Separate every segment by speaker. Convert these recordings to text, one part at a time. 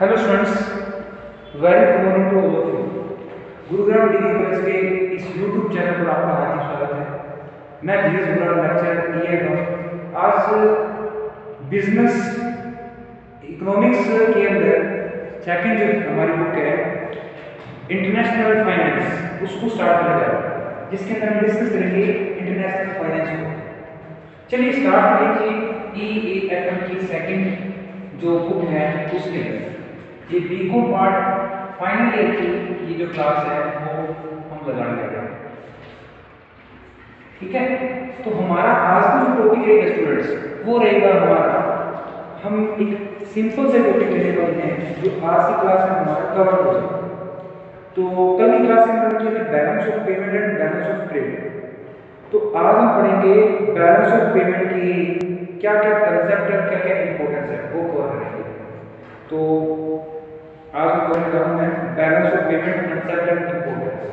Speaker 1: Hello students, very good morning to all of you. Gurugram degree college के इस YouTube channel पर आपका हार्दिक स्वागत है। मैं धीरज गुरुग्राम लेक्चर EF आज बिजनेस इकोनॉमिक्स के अंदर सेकंड जो हमारी बुक है इंटरनेशनल फाइनेंस, उसको स्टार्ट किया जाएगा, जिसके अंदर हम डिस्कस करेंगे इंटरनेशनल फाइनेंस को। चलिए स्टार्ट करें कि EAFM की सेकंड जो बुक है उसके अंदर ये बीकॉम पार्ट फाइनल ईयर की ये जो क्लास है वो हम लगाने लगे। ठीक है, तो हमारा आज का जो टॉपिक रहेगा स्टूडेंट्स वो रहेगा हमारा, हम एक सिंपल से टॉपिक लेने वाले हैं जो आज की क्लास में हमारा कवर हो जाएगा। तो कल की क्लास में हमने किया था balance of payment and balance of trade. तो आज हम पढ़ेंगे बैलेंस ऑफ पेमेंट की क्या क्या कंसेप्ट है, क्या क्या इंपॉर्टेंस है, वो कवर करेंगे। तो आज मैं करने जा रहा हूं मैं balance of payment concept and importance.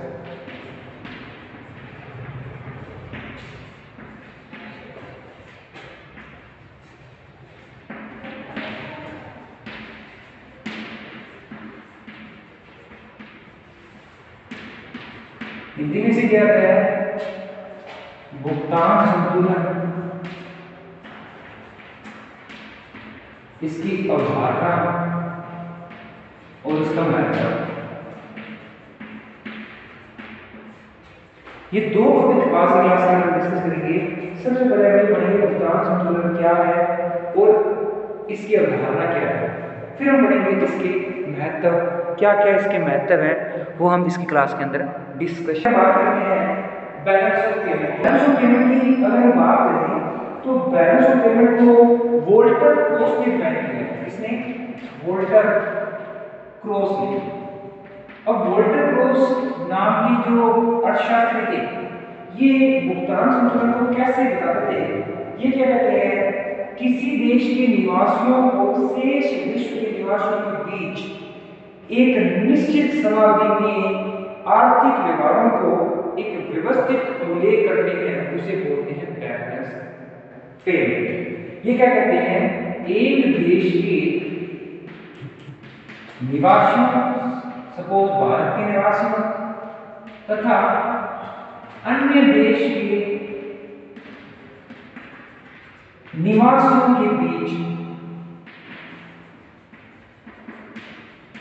Speaker 1: Hindi में से क्या आता है? भुगतान संतुलन, इसकी अवधारणा और इसका महत्व। ये दो टॉपिक आज की क्लास में हम डिस्कस करेंगे। सबसे पहले हम पढ़ेंगे भुगतान संतुलन क्या है और इसकी अवधारणा क्या है। फिर हम पढ़ेंगे इसके महत्व, क्या क्या इसके महत्व है, वो हम इसकी क्लास के अंदर डिस्कशन बात करते हैं। Balance of payment, balance of payment की अगर हम बात करें तो बैलेंस ऑफ पेमेंट को वोल्टर क्रॉस ने डिफाइन किया है। किसने? वोल्टर क्रॉस ने। अब वोल्टर क्रॉस नाम की जो अर्थशास्त्री थे, ये भुगतान संतुलन को कैसे बताते थे? ये क्या कहते हैं, किसी देश के निवासियों और शेष विश्व के निवासियों के बीच एक निश्चित समाधि में आर्थिक व्यवहारों को एक व्यवस्थित उल्लेख करने में उसे बोलते हैं बैलेंस पेमेंट। ये क्या कहते हैं, एक देश के निवासियों, सपोज भारत के निवासियों तथा अन्य देश के निवासियों के बीच,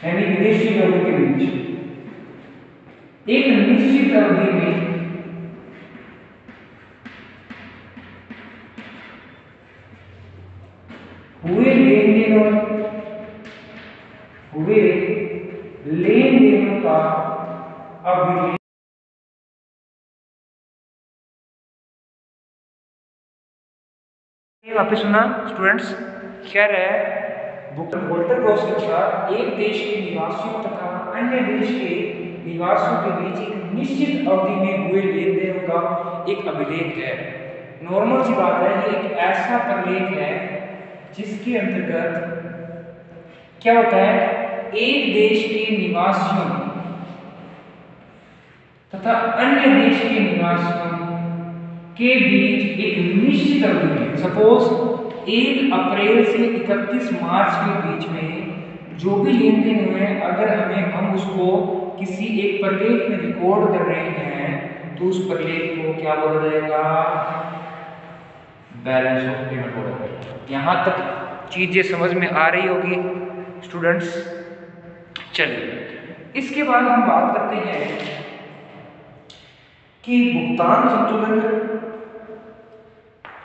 Speaker 1: यानी विदेशी लोगों के बीच एक निश्चित अवधि में हुए लेन देनों का अभिलेख। वापस सुना स्टूडेंट्स, क्या रहा है, वोल्टर क्रॉस के अनुसार एक देश के निवासियों तथा अन्य देश के निवासियों के बीच एक निश्चित अवधि में हुए लेन देनों का एक अभिलेख है। नॉर्मल सी बात है, ये एक ऐसा प्रलेख है जिसके अंतर्गत क्या होता है, एक देश के निवासियों तथा अन्य देश के निवासियों के बीच एक निश्चित अवधि में, सपोज 1 अप्रैल से 31 मार्च के बीच में जो भी लेन देन हुए, अगर हम उसको किसी एक प्रलेख में रिकॉर्ड कर रहे हैं तो उस प्रलेख को क्या बोला जाएगा, बैलेंस ऑफ पेमेंट बोला जाएगा। यहाँ तक चीजें समझ में आ रही होगी स्टूडेंट्स। चलिए इसके बाद हम बात करते हैं कि भुगतान संतुलन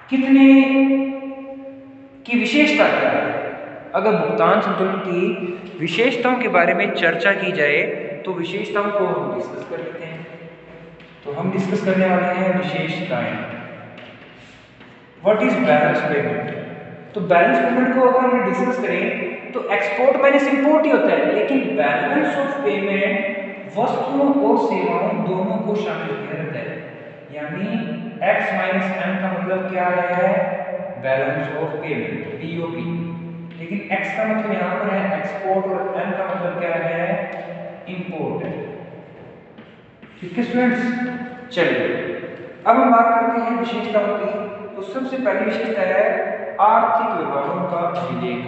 Speaker 1: कितने की विशेषता क्या है। अगर भुगतान संतुलन की विशेषताओं के बारे में चर्चा की जाए तो विशेषताओं को हम डिस्कस कर लेते हैं। तो हम डिस्कस करने वाले हैं विशेषताएं। What is balance payment? तो बैलेंस पेमेंट को अगर हम डिस्कस करें तो एक्सपोर्ट माइनस इंपोर्ट ही होता है, लेकिन बैलेंस ऑफ पेमेंट वस्तुओं और सेवाओं दोनों को शामिल किया जाता है। यानी x माइनस m का मतलब क्या है, बैलेंस ऑफ पेमेंट, BOP। लेकिन x का मतलब यहाँ पर है एक्सपोर्ट और m का मतलब क्या है, इंपोर्ट। ठीक है स्टूडेंट्स, चलिए अब हम बात करते हैं विशेषताओं की। तो सबसे पहली विशेषता है आर्थिक व्यवहारों का अभिलेख।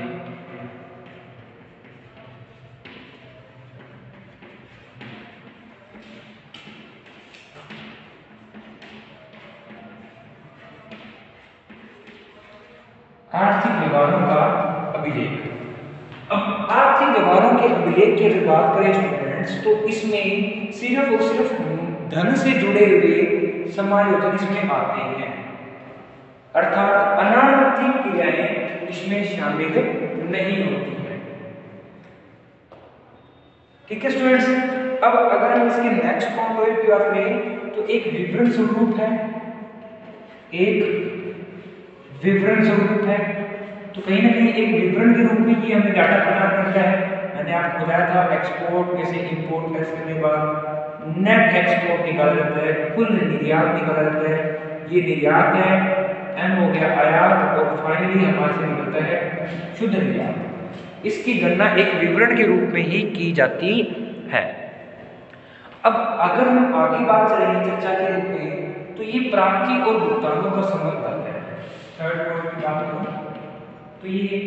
Speaker 1: आर्थिक व्यवहारों का अभिलेख। अब आर्थिक व्यवहारों के अभिलेख की अगर बात करें स्टूडेंट्स, तो इसमें सिर्फ और सिर्फ धन से जुड़े हुए समायोजन इसमें आते हैं, अर्थात अनार्थिक क्रियाएं इसमें शामिल नहीं होती है। ठीक है स्टूडेंट्स, अब अगर हम इसके नेक्स्ट कंपोनेंट की बात करें तो एक विवरण स्वरूप है, एक विवरण स्वरूप है। तो कहीं ना कहीं एक विवरण के रूप में ये हमें डाटा प्रदान करता है। मैंने आपको बताया था एक्सपोर्ट में से इंपोर्ट लेस करने के बाद नेट एक्सपोर्ट निकाला जाता है, कुल निर्यात निकाला जाता है। ये निर्यात है, एन हो गया आयात, और फाइनली हमारे से निकलता है शुद्ध निर्यात। इसकी गणना एक विवरण के रूप में ही की जाती है। अब अगर हम आगे बात करेंगे चर्चा के रूप में, तो ये प्राप्ति और भुगतानों का संबंध आता है। थर्ड पॉइंट की बात करूं तो ये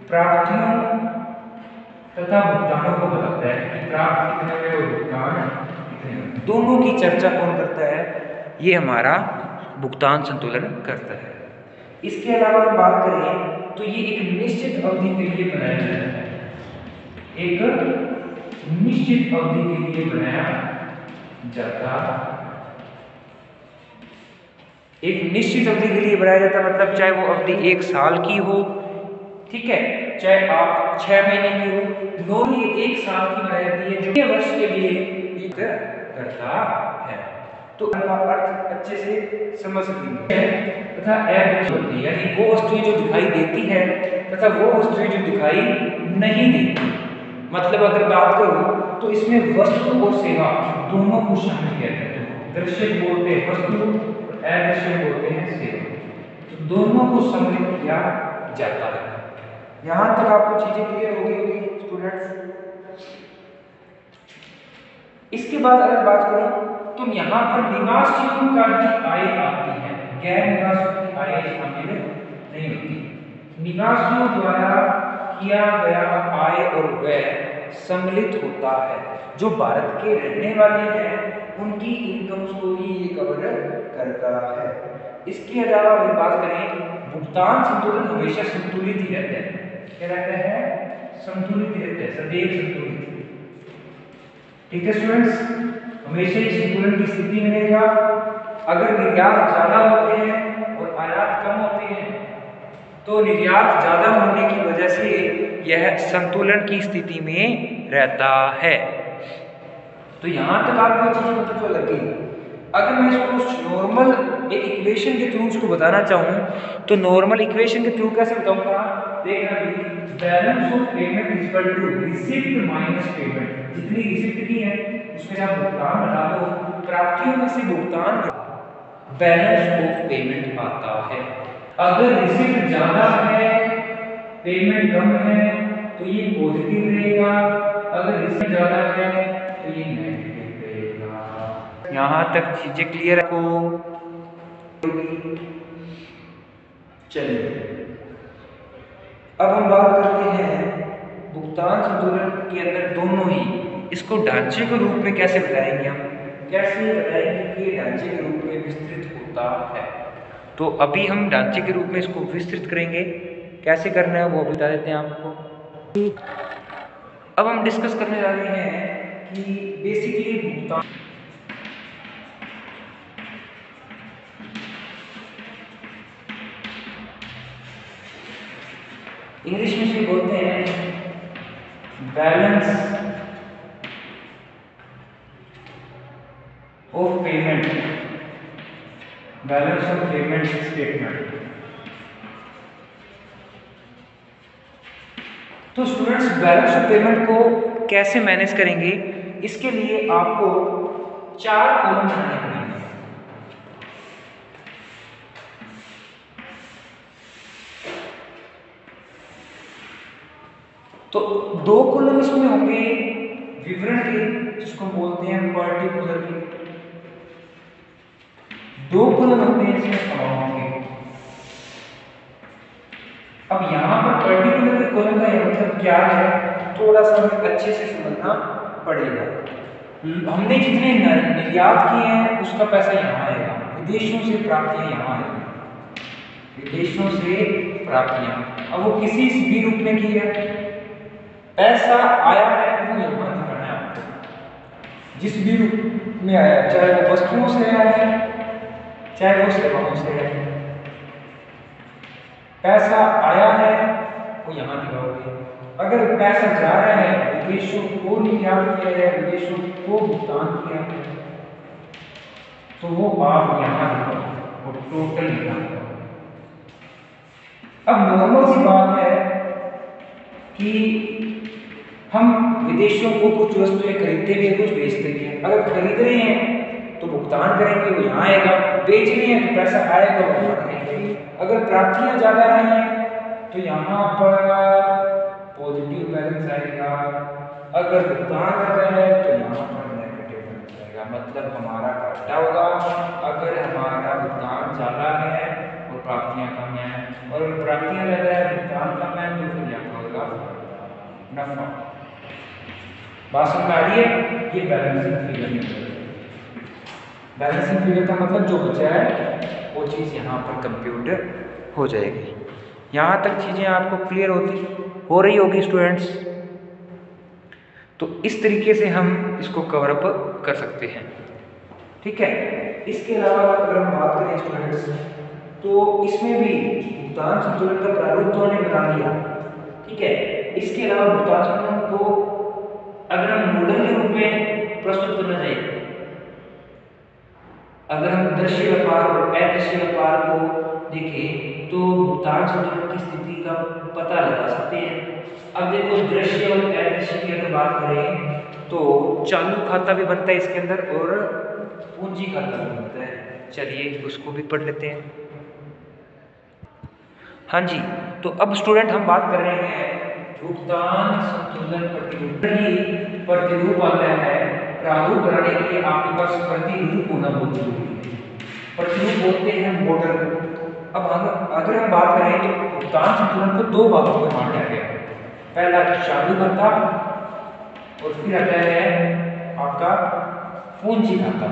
Speaker 1: प्राप्तियों तथा भुगतानों को बताता है कि प्राप्त कितने में और भुगतान कितने में। दोनों की चर्चा कौन करता है? ये हमारा भुगतान संतुलन करता है। इसके अलावा हम बात करें तो ये एक निश्चित अवधि के लिए बनाया जाता है, एक निश्चित अवधि के लिए बनाया जाता है। एक निश्चित अवधि के लिए बनाया जाता है मतलब चाहे वो अवधि 1 साल की हो, ठीक है, चाहे आप 6 महीने की हो, दोनों ये 1 साल की बनाई जाती है, जो वर्ष के लिए करता है। तो अर्थ अच्छे से समझ सकते हैं। तथा होती है यानी वो वस्तुएं जो दिखाई देती है तथा वो वस्तुएं जो दिखाई नहीं देती। मतलब अगर बात करूं तो इसमें वस्तु और सेवा दोनों को शामिल किया जाता है। दृश्य बोलते हैं वस्तु, अदृश्य बोलते हैं सेवा, तो दोनों को सम्मिलित किया जाता है। यहां तक आपको चीजें क्लियर होगी स्टूडेंट्स। इसके बाद अगर बात करूं तो यहाँ पर निवासियों का ही आय आती है, गैर निवासियों की आय शामिल नहीं होती। निवासियों द्वारा किया गया आय और व्यय सम्मिलित होता है। जो भारत के रहने वाले हैं उनकी इनकम्स को ही ये कवर करता है। इसके अलावा अगर बात करें भुगतान संतुलन हमेशा संतुलित ही रहता है। क्या रहता है? संतुलित रहता है, सदैव संतुलित। ठीक है स्टूडेंट्स, हमेशा ही संतुलन की स्थिति में रहेगा। अगर निर्यात ज्यादा होते हैं और आयात कम होते हैं तो निर्यात ज्यादा होने की वजह से यह संतुलन की स्थिति में रहता है। तो यहां तक आपको चीजें पता तो लग गई। अगर मैं इसको नॉर्मल एक इक्वेशन के थ्रू उसको बताना चाहूँ तो नॉर्मल इक्वेशन के थ्रू कैसे बताऊंगा? देखना भी, balance of payment is equal to receipt minus payment. जितनी रिसीप्ट की है उसमें आप भुगतान हटा दो, प्राप्तियों में से भुगतान, बैलेंस ऑफ पेमेंट आता है। अगर रिसीप्ट ज्यादा है पेमेंट कम है तो ये पॉजिटिव रहेगा, अगर रिसीप्ट ज्यादा है तो ये नेगेटिव रहेगा। यहाँ तक चीजें क्लियर है को? चलिए अब हम बात करते हैं भुगतान संतुलन के अंदर दोनों ही इसको ढांचे के रूप में कैसे बताएंगे। हम कैसे बताएंगे कि ये ढांचे के रूप में विस्तृत होता है। तो अभी हम ढांचे के रूप में इसको विस्तृत करेंगे, कैसे करना है वो बता देते हैं आपको। अब हम डिस्कस करने जा रहे हैं कि बेसिकली भुगतान इंग्लिश में से बोलते हैं balance of payment, balance of payment statement. तो स्टूडेंट्स बैलेंस ऑफ पेमेंट को कैसे मैनेज करेंगे, इसके लिए आपको 4 कॉलम बनाने पड़ेंगे। तो 2 कॉलम इसमें होंगे विवरण के, जिसको बोलते हैं पर्टिकुलर के, 2 कॉलम होते हैं इसमें अमाउंट के। अब यहाँ पर पर्टिकुलर के कॉलम का मतलब क्या है, थोड़ा सा हमें अच्छे से समझना पड़ेगा। हमने जितने निर्यात किए हैं उसका पैसा यहाँ आएगा, विदेशों से प्राप्तियां यहाँ आएगी, विदेशों से प्राप्तियां। अब वो किसी भी रूप में की है, पैसा आया है वो यहाँ दिखाना है आपको, जिस भी रूप में आया, चाहे वो वस्तुओं से आया है चाहे वो सेवाओं से आया है, पैसा आया है वो यहाँ दिखाओगे। अगर पैसा जा रहा है, विदेशों को निर्यात किया है, विदेशों को भुगतान किया है, तो वो आप यहाँ दिखाओगे, वो टोटल निकाल। अब नॉर्मल सी बात है कि हम विदेशों को कुछ वस्तुएं खरीदते भी हैं, कुछ बेचते भी हैं। अगर खरीद रहे हैं तो भुगतान करेंगे, वो यहाँ आएगा, बेच रहे हैं तो पैसा आएगा, वो यहाँ आएगा। अगर प्राप्तियां ज्यादा आ रही हैं तो यहाँ पर पॉजिटिव बैलेंस आएगा, अगर भुगतान कर रहे हैं तो यहाँ पर नेगेटिव बैलेंस आएगा, मतलब हमारा घाटा होगा अगर हमारा भुगतान ज्यादा है और प्राप्तियां कम है, और प्राप्तियां ज्यादा है भुगतान कम है तो फिर यहाँ होगा नफा। बात समझ में आ रही है? ये बैलेंसिंग फिगर है। बैलेंसिंग फिगर का मतलब जो बचा है वो चीज़ यहाँ पर कंप्यूट हो जाएगी। यहाँ तक चीज़ें आपको क्लियर हो रही होगी स्टूडेंट्स। तो इस तरीके से हम इसको कवर अप कर सकते हैं, ठीक है। इसके अलावा अगर हम बात करें स्टूडेंट्स, तो इसमें भी भुगतान संतुलन का प्रारूप तो हमने बता दिया, ठीक है। इसके अलावा भुगतान संतुलन को अगर हम मॉडल के रूप में प्रस्तुत करना चाहिए, अगर हम दृश्य व्यापार और अदृश्य व्यापार को देखें तो भुगतान संतुलन की स्थिति का पता लगा सकते हैं। अब देखो दृश्य और अदृश्य की अगर बात करें तो चालू खाता भी बनता है इसके अंदर और पूंजी खाता भी बनता है। चलिए उसको भी पढ़ लेते हैं। हाँ जी, तो अब स्टूडेंट हम बात कर रहे हैं भुगतान संतुलन प्रतिरूप आता है। प्रारूप बनाने के लिए आपके पास प्रतिरूप होना बहुत जरूरी है। प्रतिरूप बोलते हैं मॉडल। अब अगर हम बात करें तो भुगतान संतुलन को दो भागों में बांटा गया है। पहला चालू खाता और फिर आता है आपका पूंजी खाता।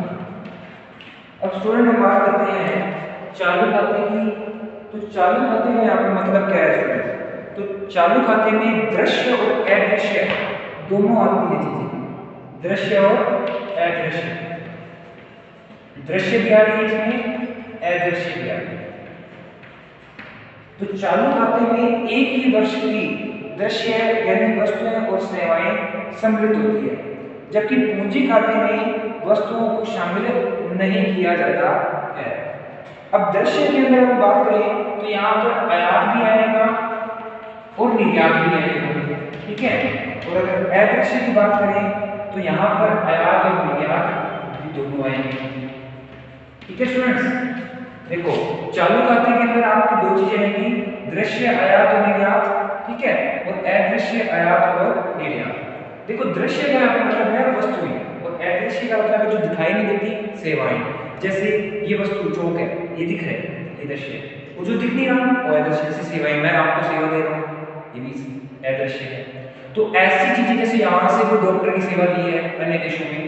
Speaker 1: अब स्टूडेंट हम बात करते हैं चालू खाते की। तो चालू खाते में आपका मतलब क्या है स्टूडेंट? तो चालू खाते में दृश्य और अदृश्य दोनों आती है चीजें, दृश्य और अदृश्य। दृश्य भी आ रही है इसमें, अदृश्य भी आ रही है। तो चालू खाते में एक ही वर्ष की दृश्य यानी वस्तुएं और सेवाएं सम्मिलित होती है, जबकि पूंजी खाते में वस्तुओं को शामिल नहीं किया जाता है। अब दृश्य के अंदर हम बात करें तो यहाँ पर आयात भी आएगा और निर्यात भी आएगा, ठीक है। और अगर अदृश्य की बात करें तो यहाँ पर आयात और निर्यात भी दोनों आएंगे, ठीक है स्टूडेंट्स। देखो चालू खाते के अंदर आपकी दो चीजें आएंगी, दृश्य आयात और निर्यात, ठीक है, और अदृश्य आयात और निर्यात। देखो दृश्य का मतलब है वस्तुएं और अदृश्य का मतलब है जो दिखाई नहीं देती सेवाएं। जैसे ये वस्तु चौक है, ये दिख रहा है, ये दृश्य है। वो जो दिख नहीं रहा वो अदृश्य। जैसे सेवाएं, मैं आपको सेवा दे रहा हूँ, ये भी अदृश्य है। तो ऐसी चीजें जैसे यहाँ से कोई डॉक्टर की सेवा ली है अन्य देशों में,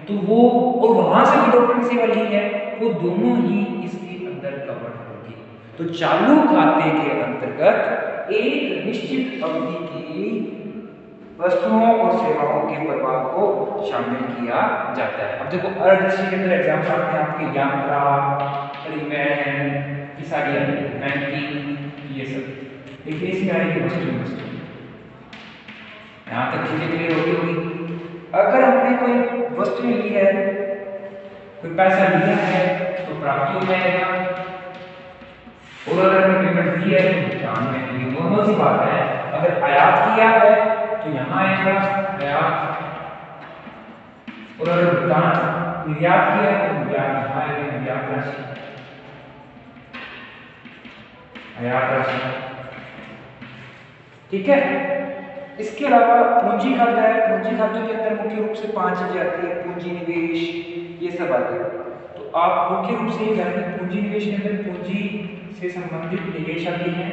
Speaker 1: तो वो और वहां से भी डॉक्टर की सेवा ली है, वो दोनों ही इसके अंदर कवर होगी। तो चालू खाते के अंतर्गत एक निश्चित अवधि की वस्तुओं और सेवाओं के प्रवाह को शामिल किया जाता है। अब देखो अदृश्य के अंदर एग्जाम्पल आते हैं आपकी यात्रा, परिवहन, ये सारी बैंकिंग, ये सब। देखिए इसमें आएगी वस्तु। यहाँ तक चीजें क्लियर होगी। अगर हमने कोई वस्तु ली है, कोई पैसा लिया है तो प्राप्ति हो जाएगा, और अगर हमने पेमेंट दी है तो भुगतान में। ये नॉर्मल सी बात है। अगर आयात किया है तो यहाँ आएगा आयात, और अगर भुगतान निर्यात किया है तो निर्यात यहाँ आएगा, निर्यात राशि, आयात राशि, ठीक है। इसके अलावा पूंजी खाता है। पूंजी खाते के अंदर मुख्य रूप से 5 चीजें आती है, पूंजी निवेश, ये सब आते हैं। तो आप मुख्य रूप से ये जानिए पूंजी निवेश के अंदर पूंजी से संबंधित निवेश आते हैं,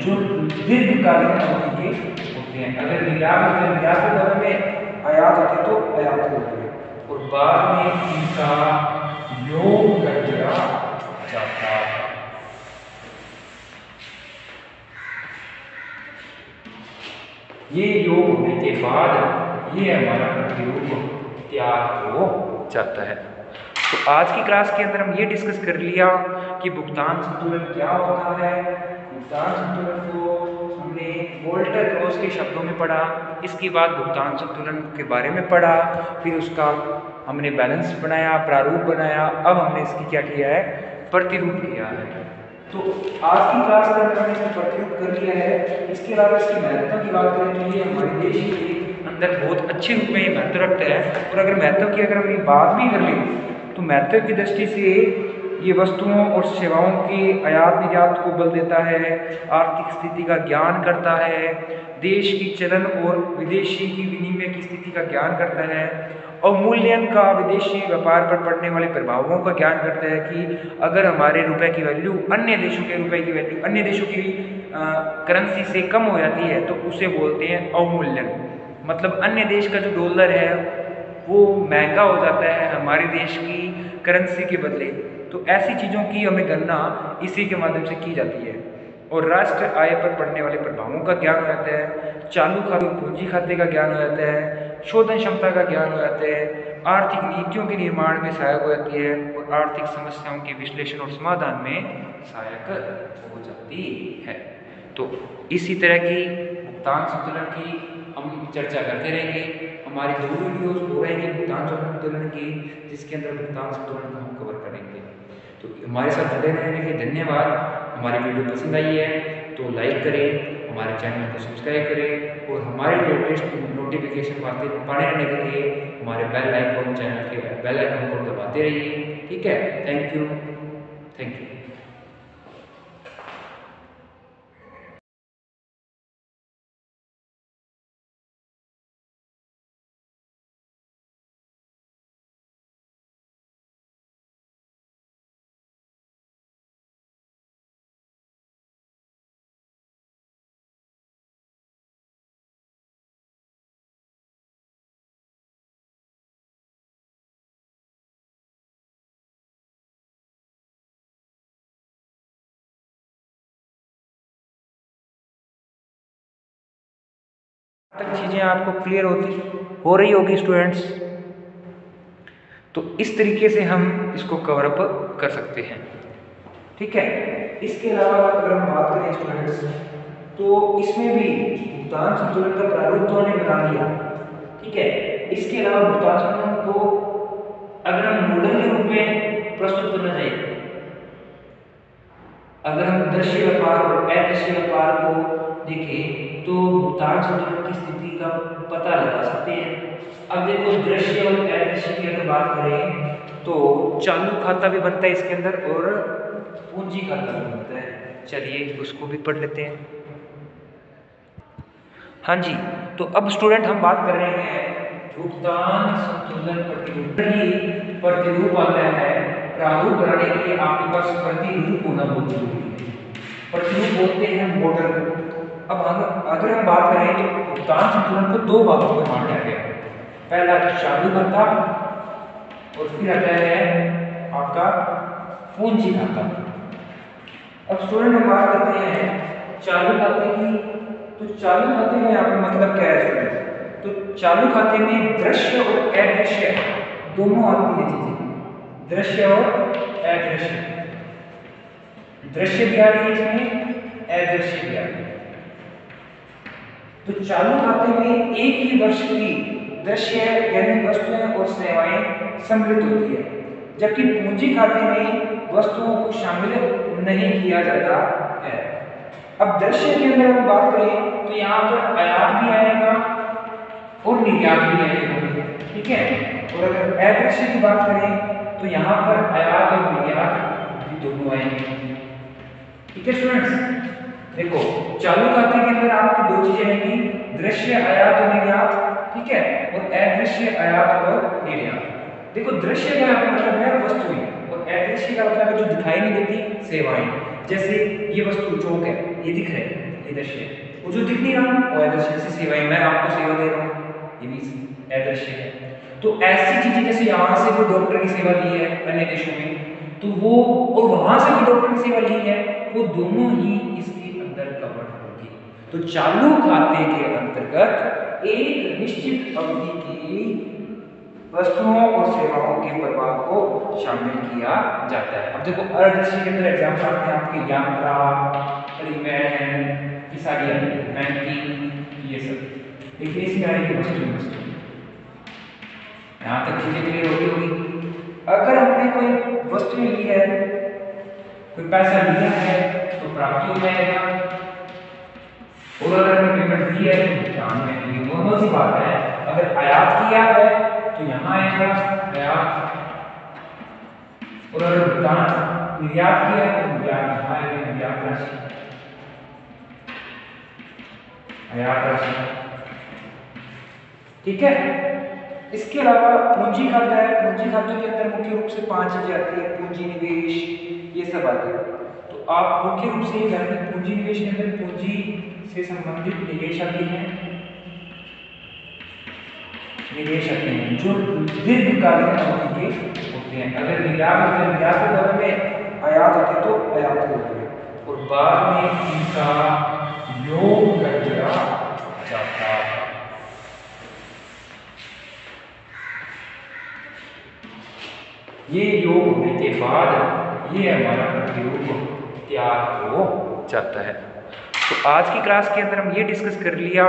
Speaker 1: जो दीर्घकालीन अवधि के होते हैं। अगर निर्यात के बारे में आयात होती तो आयात होती है, और बाद में इनका योग कर दिया जाता है। ये योग होने के बाद ये हमारा प्रतिरूप तैयार हो जाता है। तो आज की क्लास के अंदर हम ये डिस्कस कर लिया कि भुगतान संतुलन क्या होता है। भुगतान संतुलन को हमने वोल्टर क्रॉस के शब्दों में पढ़ा, इसके बाद भुगतान संतुलन के बारे में पढ़ा, फिर उसका हमने बैलेंस बनाया, प्रारूप बनाया, अब हमने इसकी क्या किया है, प्रतिरूप किया है। तो आज की क्लास के अंदर हमने इसका प्रतिरूप कर लिया है। इसके अलावा इसकी महत्ता की बात करें तो ये हमारे देश के अंदर बहुत अच्छे रूप में ये महत्व रखता है। और अगर महत्व की हम बात भी कर लें तो महत्व की दृष्टि से ये वस्तुओं और सेवाओं की आयात निर्यात को बल देता है, आर्थिक स्थिति का ज्ञान करता है, देश की चलन और विदेशी की विनिमय की स्थिति का ज्ञान करता है, अवमूल्यन का विदेशी व्यापार पर पड़ने वाले प्रभावों का ज्ञान करता है कि अगर हमारे रुपए की वैल्यू अन्य देशों के रुपए की वैल्यू अन्य देशों की करेंसी से कम हो जाती है तो उसे बोलते हैं अवमूल्यन। मतलब अन्य देश का जो डॉलर है वो महंगा हो जाता है हमारे देश की करेंसी के बदले। तो ऐसी चीज़ों की हमें गणना इसी के माध्यम से की जाती है। और राष्ट्र आय पर पड़ने वाले प्रभावों का ज्ञान हो जाता है, चालू खाते पूंजी खाते का ज्ञान हो जाता है, शोधन क्षमता का ज्ञान हो जाता है, आर्थिक नीतियों के निर्माण में सहायक हो जाती है और आर्थिक समस्याओं के विश्लेषण और समाधान में सहायक हो जाती है। तो इसी तरह की भुगतान संतुलन की हम चर्चा करते रहेंगे। हमारी 2 वीडियोज हो रहेंगे भुगतान संतुलन की, जिसके अंदर भुगतान संतुलन को हम कवर करेंगे। तो हमारे साथ जुड़े रहने के लिए धन्यवाद। हमारी वीडियो पसंद आई है तो लाइक करें, हमारे चैनल को सब्सक्राइब करें और हमारे लेटेस्ट नोटिफिकेशन पाने रहने के लिए हमारे बेल आइकन चैनल के बेल आइकन को दबाते रहिए। ठीक है, थैंक यू, थैंक यू। तक चीज़ें आपको क्लियर हो रही होगी स्टूडेंट्स। तो इस तरीके से हम इसको कवर अप कर सकते हैं। ठीक है, इसके अलावा अगर हम बात करें स्टूडेंट्स तो इसमें भी भुगतान संतुलन का प्रारूप तो हमने बता दिया। ठीक है, इसके अलावा भुगतान संतुलन को अगर हम मॉडल के रूप में प्रस्तुत करना चाहिए, अगर हम दृश्य व्यापार और अदृश्य व्यापार को देखें तो भुगतान संतुलन की स्थिति का पता लगा सकते हैं। अब देखो दृश्य और अदृश्य की अगर बात करें तो चालू खाता भी बनता है इसके अंदर और पूंजी खाता भी बनता है। चलिए उसको भी पढ़ लेते हैं। हाँ जी, तो अब स्टूडेंट हम बात कर रहे हैं भुगतान संतुलन प्रतिरूप आता है। प्रारूप बनाने के लिए आपके पास प्रतिरूप होना बहुत जरूरी है। प्रतिरूप बोलते हैं मॉडल। अब अगर हम बात करें तो भुगतान संतुलन को 2 भागों में बांटा गया है। पहला चालू खाता और फिर आता है आपका पूंजी खाता। अब स्टूडेंट हम बात करते हैं चालू खाते की। तो चालू खाते में यहाँ पर मतलब क्या है स्टूडेंट? तो चालू खाते में दृश्य और अदृश्य दोनों आती है चीजें, दृश्य और अदृश्य। दृश्य भी आ रही है इसमें, अदृश्य भी आ रही है। तो चालू खाते में एक ही वर्ष की दृश्य यानी वस्तुएं और सेवाएं सम्मिलित होती है, जबकि पूंजी खाते में वस्तुओं को शामिल नहीं किया जाता है। अब दृश्य के अंदर हम बात करें तो यहाँ पर आयात भी आएगा और निर्यात भी आएगा। ठीक है, और अगर अदृश्य की बात करें तो यहाँ पर आयात और निर्यात भी दोनों आएंगे। ठीक है स्टूडेंट्स, देखो चालू खाते के अंदर आपकी 2 चीजें रहेंगी, दृश्य आयात और निर्यात। ठीक है, और अदृश्य आयात और निर्यात। देखो दृश्य का मतलब है वस्तुएं और अदृश्य का मतलब है जो दिखाई नहीं देती सेवाएं। जैसे ये वस्तु चौक है, ये दिख रहा है, ये दृश्य, वो जो दिख नहीं रहा वो अदृश्य। जैसे सेवाएं, मैं आपको सेवा दे रहा हूँ, ये भी अदृश्य है। तो ऐसी चीजें जैसे यहाँ से कोई डॉक्टर की सेवा दी है अन्य देशों में तो वो और वहां से विलोपन से वाली है, वो दोनों ही इसके अंदर कवर होगी। तो चालू खाते के अंतर्गत एक निश्चित अवधि की वस्तुओं और सेवाओं के प्रवाह को शामिल किया जाता है। अब देखो अर्धदृष्टि के अंदर एग्जाम्पल आते हैं आपके यात्रा, परिवहन, ये सारी बैंकिंग, ये सब। लेकिन इसमें आएगी वस्तु। यहाँ तक चीजें क्लियर होती होगी। अगर हमने कोई वस्तु ली है, कोई पैसा लिया है तो प्राप्ति हो जाएगा, और अगर हमने पेमेंट दी है तो भुगतान में ये दोनों सी बात है। अगर आयात किया है तो यहाँ आएगा आयात, और अगर भुगतान निर्यात किया है तो निर्यात यहाँ आएगा, निर्यात राशि, आयात राशि। ठीक है। इसके अलावा पूंजी खाता है। पूंजी खाते के अंदर मुख्य रूप से 5 चीजें आती है, पूंजी निवेश, ये सब आते हैं। तो आप मुख्य रूप से ये जानिए, पूंजी निवेश के अंदर पूंजी से संबंधित निवेश आते हैं, जो दीर्घकालीन अवधि के होते हैं। अगर निर्यात के दौर में आयात होती तो आयात होती है, और बाद में इनका योग कर दिया जाता है। ये योग होने के बाद ये हमारा प्रतिरूप तैयार हो जाता है। तो आज की क्लास के अंदर हम ये डिस्कस कर लिया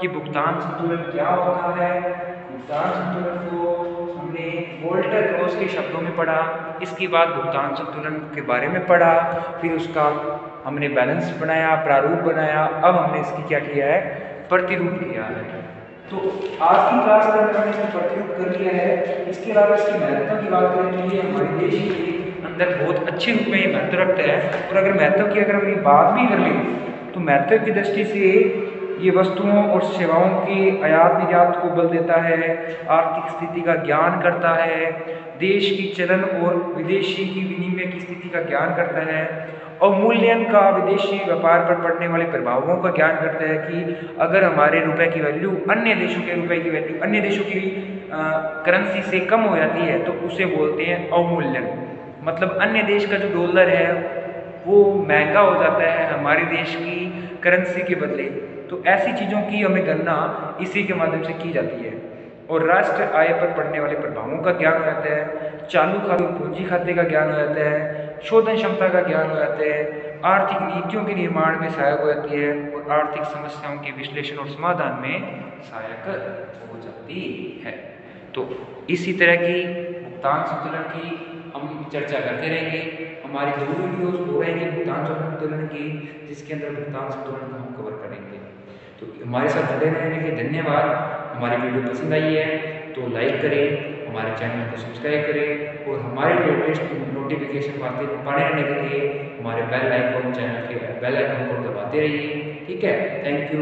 Speaker 1: कि भुगतान संतुलन क्या होता है। भुगतान संतुलन को हमने वोल्टर क्रॉस के शब्दों में पढ़ा, इसके बाद भुगतान संतुलन के बारे में पढ़ा, फिर उसका हमने बैलेंस बनाया, प्रारूप बनाया, अब हमने इसकी क्या किया है, प्रतिरूप किया है। तो आज की क्लास के अंदर हमने इसका प्रतिरूप कर लिया है। इसके अलावा इसकी महत्ता की बात करें तो ये हमारे देश के अंदर बहुत अच्छे रूप में ये महत्व रखता है। और अगर महत्व की अगर हम बात भी कर लें तो महत्व की दृष्टि से ये वस्तुओं और सेवाओं की आयात निर्यात को बल देता है, आर्थिक स्थिति का ज्ञान करता है, देश की चलन और विदेशी की विनिमय की स्थिति का ज्ञान करता है, अवमूल्यन का विदेशी व्यापार पर पड़ने वाले प्रभावों का ज्ञान करता है कि अगर हमारे रुपए की वैल्यू अन्य देशों के रुपए की वैल्यू अन्य देशों की करेंसी से कम हो जाती है तो उसे बोलते हैं अवमूल्यन। मतलब अन्य देश का जो डॉलर है वो महंगा हो जाता है हमारे देश की करेंसी के बदले। तो ऐसी चीज़ों की हमें गणना इसी के माध्यम से की जाती है। और राष्ट्र आय पर पड़ने वाले प्रभावों का ज्ञान हो जाता है, चालू खाते पूंजी खाते का ज्ञान हो जाता है, शोधन क्षमता का ज्ञान हो जाता है, आर्थिक नीतियों के निर्माण में सहायक हो जाती है, और आर्थिक समस्याओं के विश्लेषण और समाधान में सहायक हो जाती है। तो इसी तरह की भुगतान संतुलन की हम चर्चा करते रहेंगे। हमारी 2 वीडियोस हो रहेंगे भुगतान संतुलन की, जिसके अंदर भुगतान संतुलन को हम कवर करेंगे। तो हमारे साथ जुड़े रहने के लिए धन्यवाद। हमारी वीडियो पसंद आई है तो लाइक करें, हमारे चैनल को सब्सक्राइब करें, और हमारे लेटेस्ट नोटिफिकेशन पाने रहने के लिए हमारे बेल आइकन को दबाते रहिए। ठीक है। Thank you.